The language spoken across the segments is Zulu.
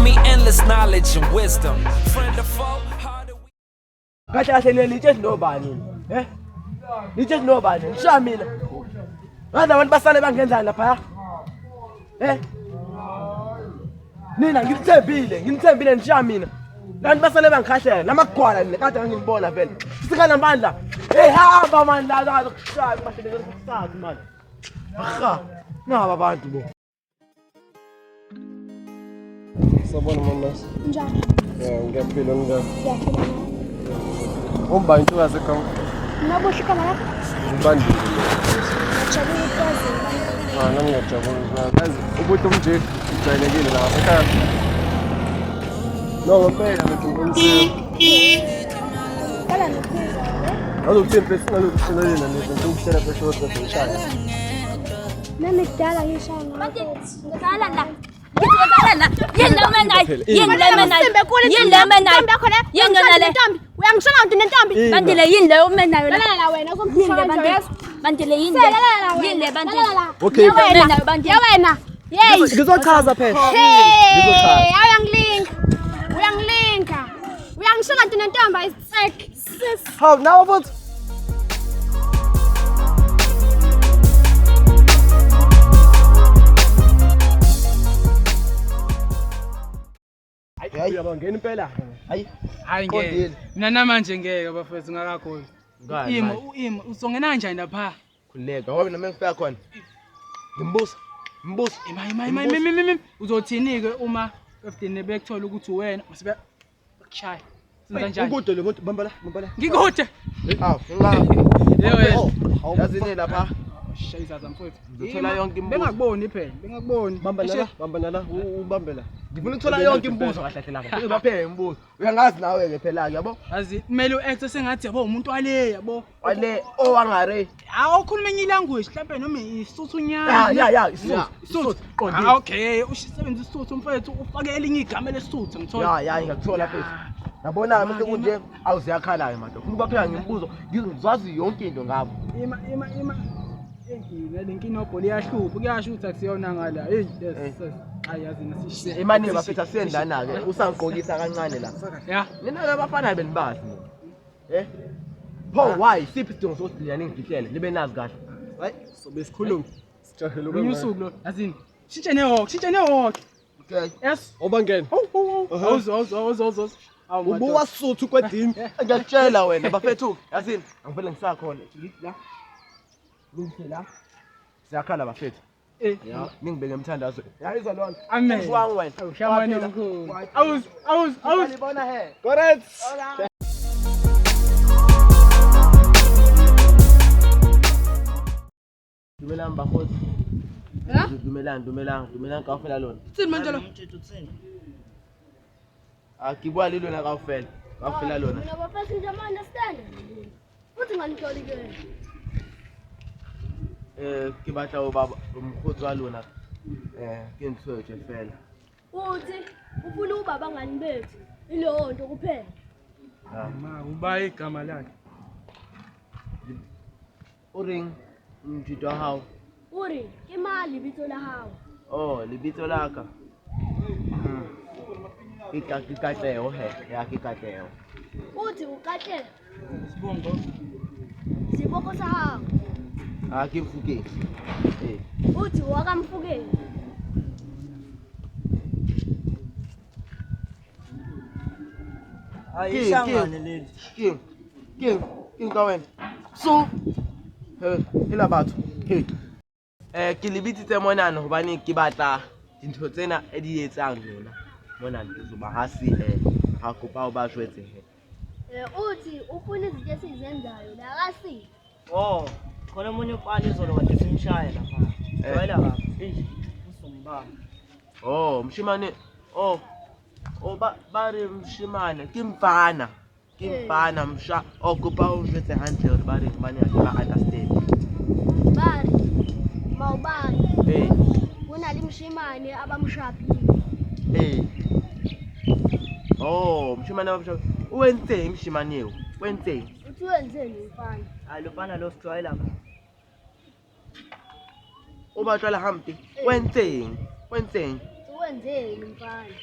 me endless knowledge and wisdom. Friend of foe, how do we? Kahle nini just nobani ni just nobani sha mina ngathi abantu basale bangenzani lapha nina ngilithembile nisha mina lantu basale bangikhahlela namagwala kade ngingibona vele sikana amandla hamba manje la zokushaya kumahleleke kusathu manje naba abantu bo Sabona mama. Njani? Ngiyaphila njani? Ngiyaphila. Umba into yasekhaya. Nabuhle kama lapha? Ngibandile. Ngijabule ukwazi. Nami ngiyajabula. Kazi ubuthi umje ujayelekile la ekhaya. No ngempela ngikunisile. Kala nokuzwa. Azokuthi personal ukuselela nento ukushela phesheya kwesishaya. Nami kudala ngishaya ngathi. Ngidala la. Uyangishola nto nentombi bandile yini leyo umenayo la wena ukumphile bandile bandile yini le bandile Okay wena hey ngizochaza phela hey uyangilinka uyangishola nto nentombi ayisek how now what uyabangena impela hayi ngeke mina namanje ngeke bafethu ngakakholi imo uzongena kanjani lapha khuleka ngoba mina mengifika khona ngimbusa ima uzothini ke uma 15 bekuthola ukuthi uwena masibe kushaya senza njani ukude lo muntu bambala ngikude hawu yazini lapha shayizaza mfowethu ngizothola yonke imibuzo bengakuboni phela bengakuboni bamba la ubambela ngifuna ukuthola yonke imibuzo kahle lapha uzobaphela imibuzo uyangazi nawe ke phela ke yabo yazi kumele uact sengathi yabo umuntu wale yabo wale owangare awukhuluma enye language mhlawumbe noma isuthunyana ya isuthu qondile okay ushisebenza isuthu mfowethu ufake elinye igama lesuthu ngithola ya ngiyakuthola phela yabona mase kunje awuziyakhala manje ufuna ukubaphela ngimibuzo ngizwazi yonke into ngabo ima engine lenkinto obholi yahlupha kuyasho ukuthi akusiyona ngala hey yes ayazi nasishiye imani bafethu asiyendana ke usangqokisa kancane la ya nina labafana benibazi pho why siphi isidingo sokuthi nina ningifihlele nibe nazi kahle hayi sobe sikhuluma sijahela unyusuku lo yazini shintshe nehawk okay yes obangena awuzo ubuwa suthu kwedini ngiyakutshela wena bafethu yazini angivele ngisakhona la ngithela siyakhala bafethu ya ningibeke emthandazo yayizwa lona amen ushwangu wena awushamani omkhulu libona he correct dumelang bakhosi dumelang kaofela lona tsini manje lo akibwa lilona kaofela lona Mina bafethu nje ama understand. Futhi nganihloli ke. ke batla o baba umkhotsi wa lona ke ntshwetse fela Uthi ufuna ubaba ngani bethu. Ileyo nto kuphela. ma uba igama lakhe uring mthito hao Uri ke mali bitso la hao. oh lebitso la ka ke Katleho he ya ke Katleho Uthi ukatlela. sibongo Siboko sa hao. ke Mfukeni Uthi wakamfukeni. ayishangane leli king ka wena so ela batho ke lebitsitse monana hobane ke batla dintho tsena e di etsang lona monana uzoba hasi ha kopa o ba jwetse Uthi ufuna izinto esizenzayo la kasi. Oh, khona umunye ufana izolo kade simshaya lapha. Jwayela lapha. Usombaba. oh mshimane bari mshimane ke mfana msha kopa o jwetse hantle hore bari bane ya ba understand Bari. Mawubani. Una limshimane abamshaphi. Oh mshimane abamshaphi uwenzeni mshimaneo wenzeni Uthi wenzeni mfana? Hayi lo fana lo sijwayela lapha. ubatshwala hampi wenzeni Wenzeni mfana?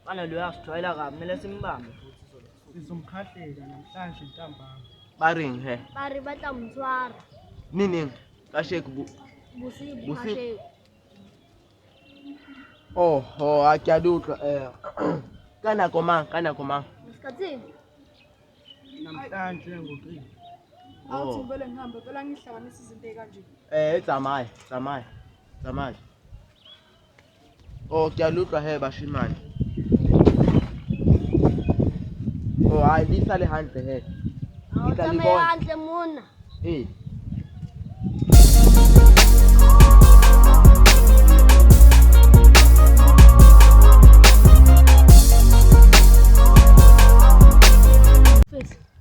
Bana lo uyasijwayela kabi, kumele simbambe futhi izolo. Sizomkhahlela namhlanje ntambama. Baring he. Bari batla mtshwara. Nini? Kashek bu. Bosibu Bosibu. kashe. Oh, a ke a di utlwa. Kana komang. Isikhathini? Namhlanje ngo-3. Oh. Vele ngihambe phela ngihlanganisa izinto ekanje. Tsamaya. Oh, ke a di utlwa he bashimane. Oh, hayi lisale hantle he. Awutsamaya hantle mona.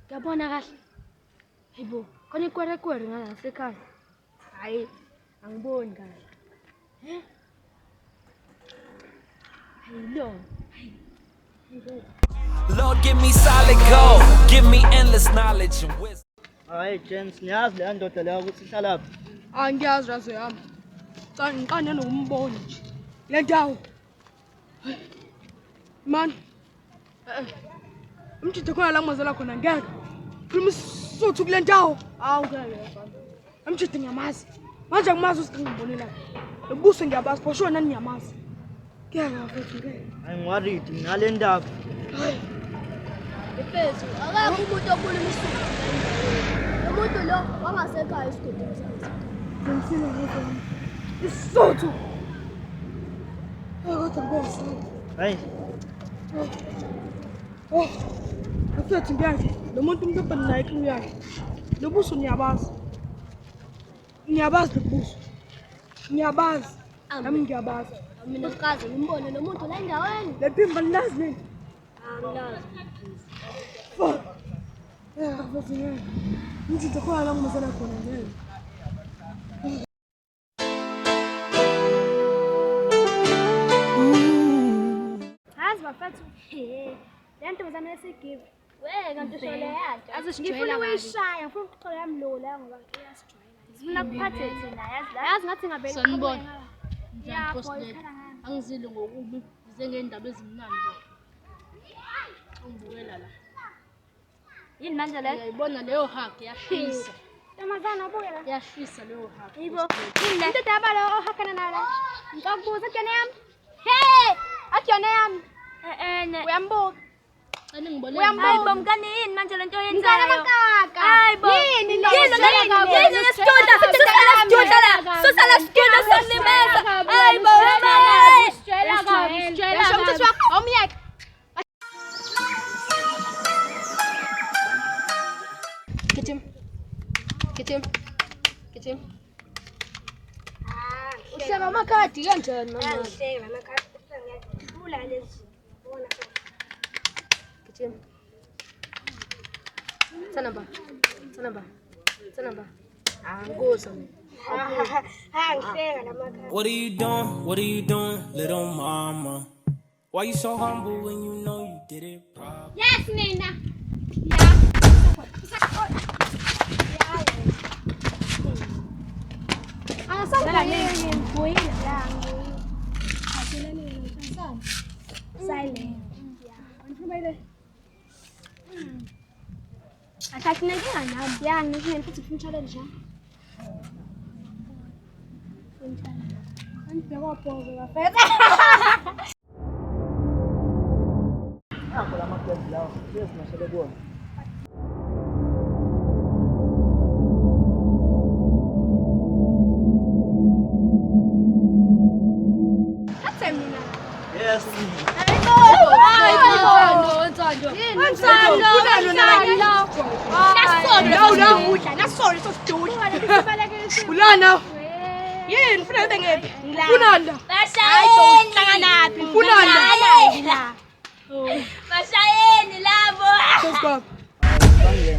Ngiyabona kahle. Hayibo, khona ikwerekwere ngalasekhaya. Hayi, angiboni kahle. Hayilo. Lord, give me solid gold, give me endless knowledge and wisdom. Hayi gents, niyazi leya ndoda leya ukuthi ihlala phi? Angiyazi razo yami. Ngiqane nokumbona nje. Le ndawo. Man. Umthetho khona la ngizela khona ngeke. Khuluma isuthu kule ndawo. Awu ngeke. Umthetho ngiyamazi. Manje ngimazi usingibonela. Lobuso ngiyabazi, phosho nani ngiyamazi. Ngeke mfethu ngeke. Hayi ngiwaridi ngale ndaba. Hayi. Ifethu, akakho umuntu okhuluma isuthu. Umuntu lo wangasekhaya esigodini sakhe. Ngifuna ukuthi isuthu. Kodwa ngiyasa. Hayi. Mfethu ngiyazi. Lo muntu ngibhekana naye ekhaya yakhe. Lobuso ngiyabazi. Ngiyabazi lobuso. Ngiyabazi. Nami ngiyabazi. Mina sikaze ngimbone lo muntu la endaweni. Le phimba lilazi nini? Angilazi. Fuck. Mfethu ngeke. Umthetho khona la ngizela khona ngeke. Hazi bafethu. Le ntombazane esigive. Weka nto shole yakhe. Ngifuna uyishaya, ngifuna ukuxola yami lo la ngoba iyasijwayela. Ngifuna kuphathe thina yazi la. Yazi ngathi ngabe Sanibona. Ya, Angizile ngokubi bize ngendaba ezimnandi ba. Ungibukela la. yini manje le? Uyayibona leyo hug yashisa. Ntombazane abukela. Yashisa leyo hug. Yibo. Yini le? Into yabalo ohakana nala. Ngikubuza kuyona yami. Hey! Akuyona yami. Uyambuka. Ngibone. Hayibo mngani yini manje lento yenzayo? Ngana makaka. Hayibo. Yini lo? Yini lesitunda? Susala situnda sokulimeza. Hayibo. Sitshela kabi. Yasho umthetho wakho awumyeke. Kitim. Uhlaba amakhadi kanjani mama? Angihleki namakhadi. Ngiyadlula lezi. Bona. Kitim. Sanamba. Angoza. Angihleka namakhadi. What are you doing, little mama? Why you so humble when you know you did it proper? Yes, Nina. Nakho la magezi lawa, siyazimashele kuwona. Yes. Ulana. Yini ufuna ube ngephi? Unanda. Bashayeni labo. Stop.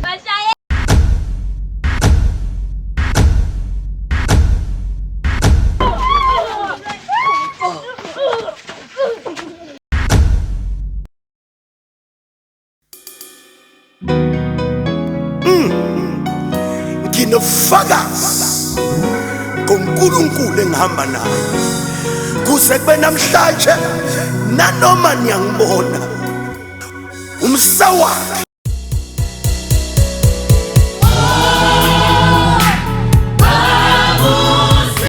Bashayeni. Nginofakazi ngoNkulunkulu engihamba naye kuze kube namhlanje nanoma niyangibona umsa wakhe.